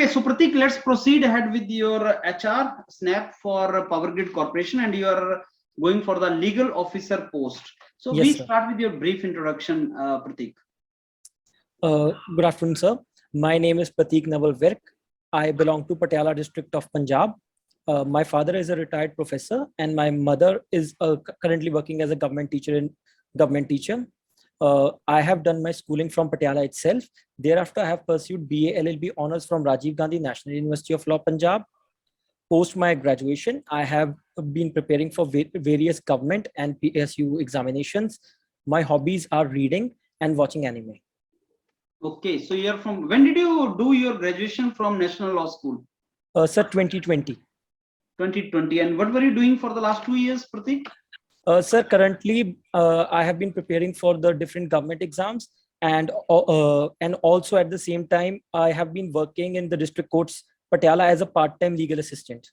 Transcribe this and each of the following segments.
Okay, so Pratik, let's proceed ahead with your HR snap for Power Grid Corporation, and you are going for the legal officer post. So Yes, we sir. start with your brief introduction, Pratik. Good afternoon, sir. My name is Pratik Naval Virk. I belong to Patiala district of Punjab. My father is a retired professor, and my mother is currently working as a government teacher. I have done my schooling from Patiala itself. Thereafter, I have pursued BA LLB honors from Rajiv Gandhi National University of Law, Punjab. Post my graduation, I have been preparing for various government and PSU examinations. My hobbies are reading and watching anime. Okay, so you're from, when did you do your graduation from National Law School? Sir, 2020. 2020. And what were you doing for the last 2 years, Pratik? Sir, currently I have been preparing for the different government exams, and also at the same time I have been working in the district courts Patiala as a part-time legal assistant.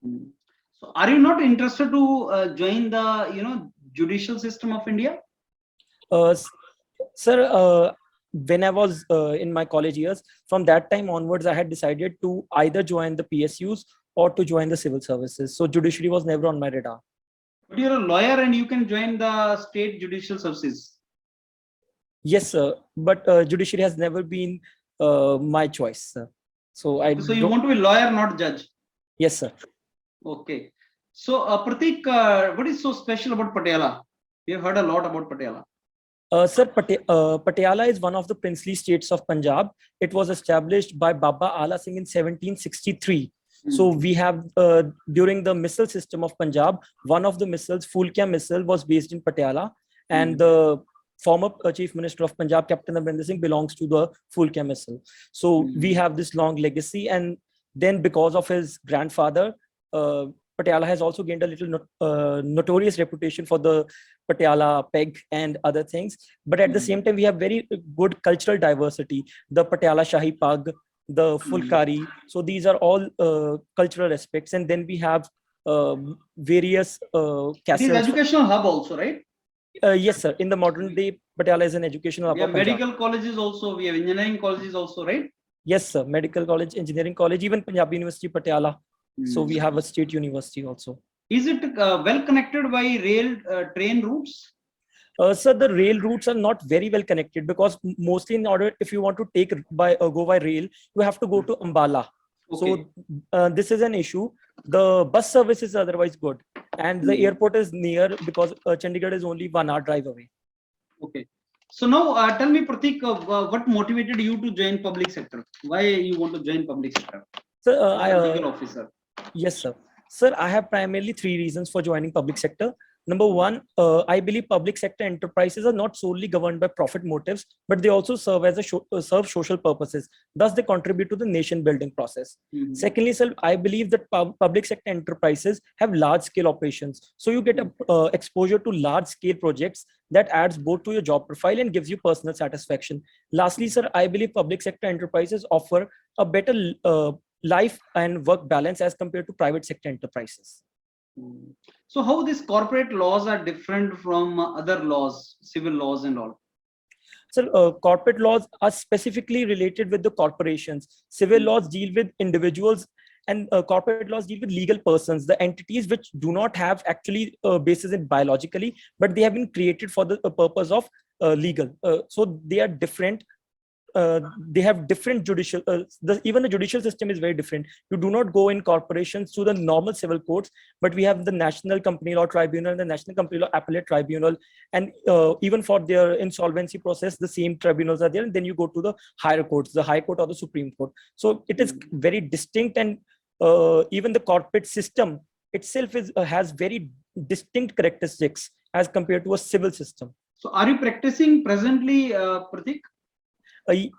So are you not interested to join the judicial system of India? Sir, when I was in my college years, from that time onwards, I had decided to either join the PSUs or to join the civil services. So judiciary was never on my radar. But you're a lawyer and you can join the state judicial services. Yes, sir. But judiciary has never been my choice, sir. So you want to be lawyer, not judge? Yes, sir. Okay. So Pratik, what is so special about Patiala? We have heard a lot about Patiala. Sir, Patiala is one of the princely states of Punjab. It was established by Baba Ala Singh in 1763. So we have, during the missile system of Punjab, one of the missiles, Fulkia missile, was based in Patiala. And the former Chief Minister of Punjab, Captain Amrinder Singh, belongs to the Fulkia missile. So we have this long legacy. And then because of his grandfather, Patiala has also gained a little notorious reputation for the Patiala peg and other things. But at the same time, we have very good cultural diversity. The Patiala Shahi Pag, the Fulkari. So these are all cultural aspects. And then we have various castles. It is educational hub also, right? Yes, sir. In the modern day, Patiala is an educational hub. We have medical colleges also. We have engineering colleges also, right? Yes, sir. Medical college, engineering college, even Punjab University, Patiala. So we have a state university also. Is it well connected by rail train routes? Sir, the rail routes are not very well connected because mostly if you want to go by rail, you have to go to Ambala. Okay. So this is an issue. The bus service is otherwise good, and the airport is near because Chandigarh is only 1 hour drive away. Okay. So now tell me, Pratik, what motivated you to join public sector? Why you want to join public sector? Sir, legal officer. Yes, sir. Sir, I have primarily 3 reasons for joining public sector. Number one, I believe public sector enterprises are not solely governed by profit motives, but they also serve as serve social purposes. Thus, they contribute to the nation building process. Secondly, sir, I believe that public sector enterprises have large scale operations. So you get exposure to large scale projects that adds both to your job profile and gives you personal satisfaction. Lastly, sir, I believe public sector enterprises offer a better life and work balance as compared to private sector enterprises. So how these corporate laws are different from other laws, civil laws and all? So corporate laws are specifically related with the corporations. Civil laws deal with individuals, and corporate laws deal with legal persons, the entities which do not have actually basis in biologically, but they have been created for the purpose of legal. So they are different. They have different judicial, even the judicial system is very different. You do not go in corporations to the normal civil courts, but we have the National Company Law Tribunal and the National Company Law Appellate Tribunal. And even for their insolvency process, the same tribunals are there. And then you go to the higher courts, the High Court or the Supreme Court. So it is very distinct, and even the corporate system itself has very distinct characteristics as compared to a civil system. So are you practicing presently, Pratik?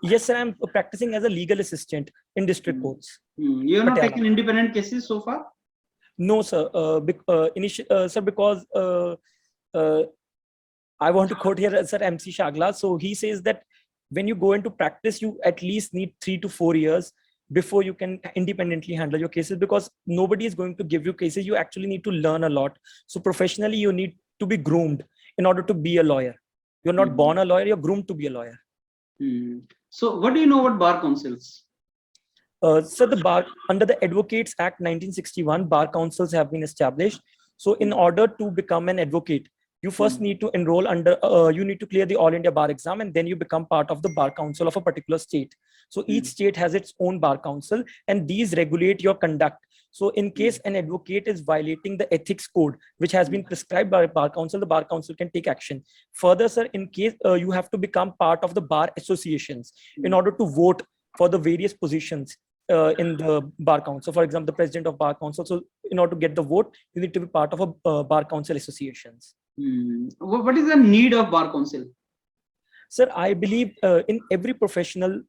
Yes, sir, I'm practicing as a legal assistant in district courts. You have not taken independent cases so far? No, sir. Sir, because I want to quote here, sir, MC Shagla. So he says that when you go into practice, you at least need 3 to 4 years before you can independently handle your cases, because nobody is going to give you cases. You actually need to learn a lot. So professionally, you need to be groomed in order to be a lawyer. You're not born a lawyer, you're groomed to be a lawyer. So what do you know about bar councils? So the bar under the Advocates Act 1961, bar councils have been established. So in order to become an advocate, you first need to enroll under, you need to clear the All India Bar exam, and then you become part of the bar council of a particular state. So each state has its own bar council, and these regulate your conduct. So in case an advocate is violating the ethics code, which has been prescribed by bar council, the bar council can take action. Further, sir, in case you have to become part of the bar associations in order to vote for the various positions in the bar council. For example, the president of bar council. So in order to get the vote, you need to be part of a bar council associations. What is the need of bar council? Sir, I believe in every professional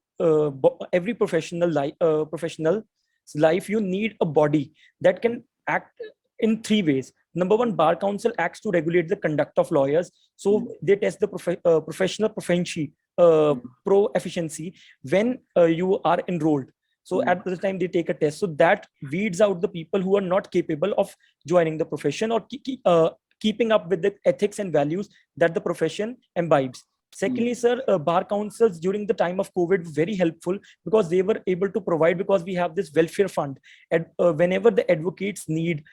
life, you need a body that can act in three ways. Number one, bar council acts to regulate the conduct of lawyers. So they test the professional proficiency, pro-efficiency when you are enrolled. So at the time they take a test. So that weeds out the people who are not capable of joining the profession or keeping up with the ethics and values that the profession imbibes. Secondly, sir, bar councils during the time of COVID were very helpful because they were able to provide, because we have this welfare fund. And whenever the advocates need,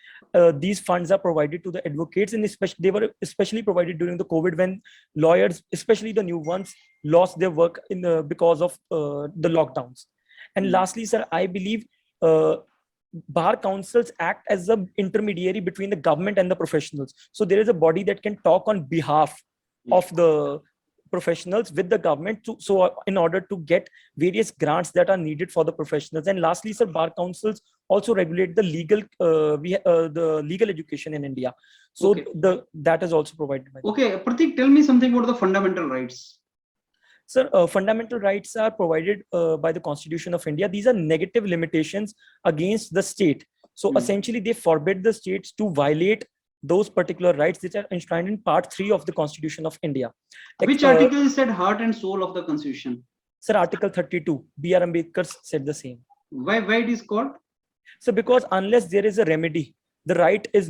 these funds are provided to the advocates, and they were especially provided during the COVID when lawyers, especially the new ones, lost their work because of the lockdowns. And lastly, sir, I believe bar councils act as an intermediary between the government and the professionals. So there is a body that can talk on behalf of the professionals with the government in order to get various grants that are needed for the professionals. And lastly, sir, bar councils also regulate the legal education in India. So that is also provided by. Okay, Pratik, tell me something about the fundamental rights. Sir, fundamental rights are provided by the Constitution of India. These are negative limitations against the state. So essentially, they forbid the states to violate those particular rights which are enshrined in Part 3 of the Constitution of India. Which article is said heart and soul of the Constitution? Sir, Article 32. B.R. Ambedkar said the same. Why it is called? So because unless there is a remedy, the right is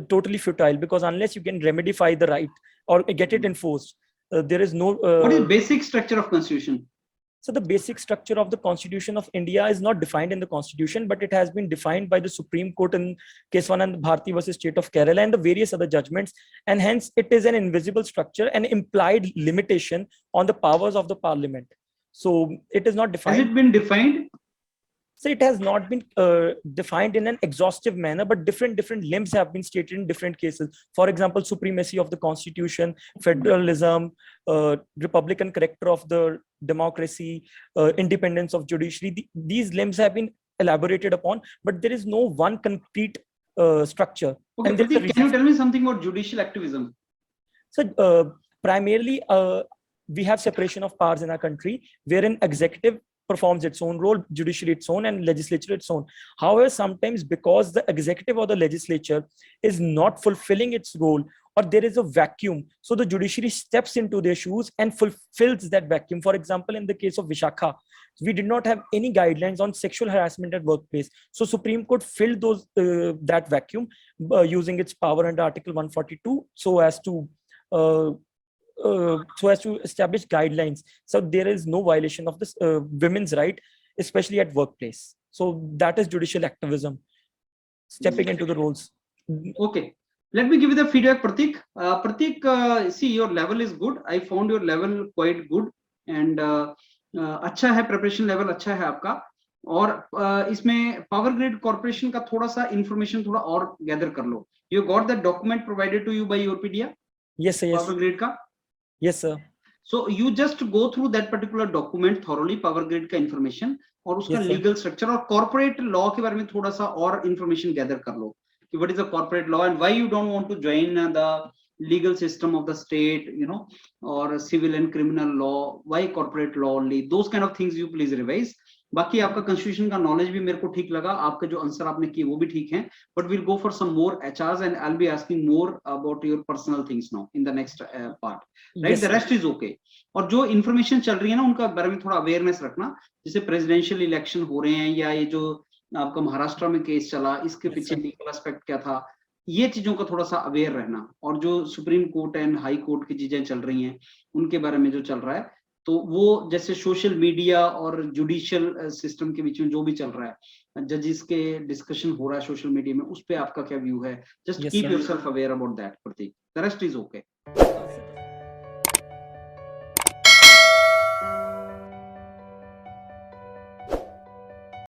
totally futile, because unless you can remedify the right or get it enforced, there is no... what is basic structure of Constitution? So the basic structure of the Constitution of India is not defined in the Constitution, but it has been defined by the Supreme Court in Case Anand Bharti versus State of Kerala and the various other judgments. And hence it is an invisible structure, an implied limitation on the powers of the parliament. So it is not defined. Has it been defined? So it has not been defined in an exhaustive manner, but different limbs have been stated in different cases. For example, supremacy of the Constitution, federalism, republican character of the democracy, independence of judiciary. These limbs have been elaborated upon, but there is no one concrete structure. Okay, and Pratik, can you tell me something about judicial activism? So primarily, we have separation of powers in our country, wherein executive performs its own role, judiciary its own, and legislature its own. However, sometimes because the executive or the legislature is not fulfilling its role, or there is a vacuum, so the judiciary steps into their shoes and fulfills that vacuum. For example, in the case of Vishakha, we did not have any guidelines on sexual harassment at workplace. So Supreme Court filled that vacuum using its power under Article 142 so as to establish guidelines. So there is no violation of this women's right, especially at workplace. So that is judicial activism, stepping into the roles. Okay, let me give you the feedback, Pratik. Pratik, see, your level is good. I found your level quite good, and अच्छा है, preparation level अच्छा है आपका. और इसमें power grid corporation का थोड़ा सा information थोड़ा और gather कर लो. You got that document provided to you by Yourpedia? Yes, sir. Yes. Power grid का? Yes, sir. So you just go through that particular document thoroughly, power grid का information और उसका legal structure और corporate law के बारे में थोड़ा सा और information gather कर लो कि what is the corporate law and why you don't want to join the legal system of the state, you know, or civil and criminal law, why corporate law only, those kind of things you please revise. बाकी आपका constitution का knowledge भी मेरे को ठीक लगा, आपके जो आंसर आपने किए वो भी ठीक हैं, but we'll go for some more HRs and I'll be asking more about your personal things now in the next part, right? Yes, the rest is okay. और जो information चल रही है ना उनका बारे में थोड़ा awareness रखना, जैसे presidential election हो रहे हैं या ये जो आपका महाराष्ट्र में केस चला, इसके पीछे legal aspect क्या था, ये चीजों का थोड़ा सा अवेयर रहना, और जो supreme court and high court की चीजें चल रही हैं उनके बारे में जो चल रहा है तो वो जैसे सोशल मीडिया और जुडिशियल सिस्टम के बीच में जो भी चल रहा है, जजेस के डिस्कशन हो रहा है सोशल मीडिया में, उस पे आपका क्या व्यू है? Just keep yourself aware about that Pratik, the rest is okay.